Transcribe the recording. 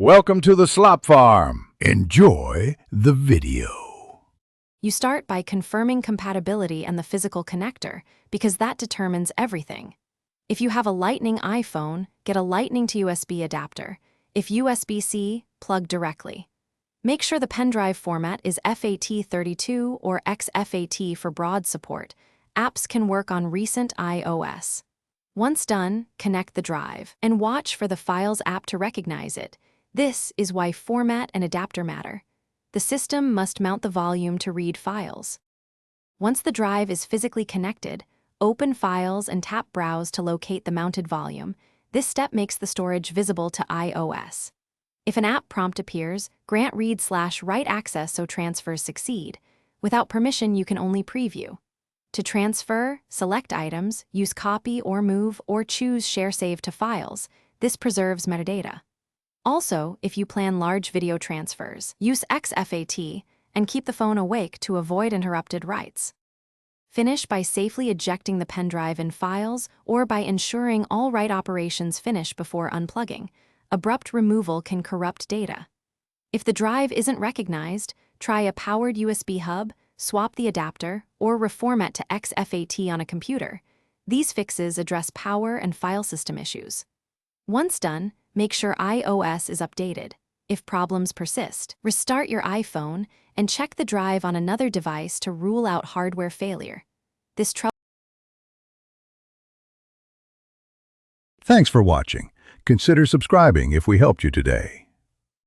Welcome to the Slop Farm. Enjoy the video. You start by confirming compatibility and the physical connector, because that determines everything. If you have a Lightning iPhone, get a Lightning to USB adapter. If USB-C, plug directly. Make sure the pendrive format is FAT32 or XFAT for broad support. Apps can work on recent iOS. Once done, connect the drive and watch for the Files app to recognize it. This is why format and adapter matter. The system must mount the volume to read files. Once the drive is physically connected, open Files and tap Browse to locate the mounted volume. This step makes the storage visible to iOS. If an app prompt appears, grant read/write access so transfers succeed. Without permission, you can only preview. To transfer, select items, use copy or move, or choose Share Save to Files. This preserves metadata. Also, if you plan large video transfers, use XFAT and keep the phone awake to avoid interrupted writes. Finish by safely ejecting the pendrive in Files or by ensuring all write operations finish before unplugging. Abrupt removal can corrupt data. If the drive isn't recognized, try a powered USB hub, swap the adapter, or reformat to XFAT on a computer. These fixes address power and file system issues. Once done, make sure iOS is updated. If problems persist, restart your iPhone and check the drive on another device to rule out hardware failure. Thanks for watching. Consider subscribing if we helped you today.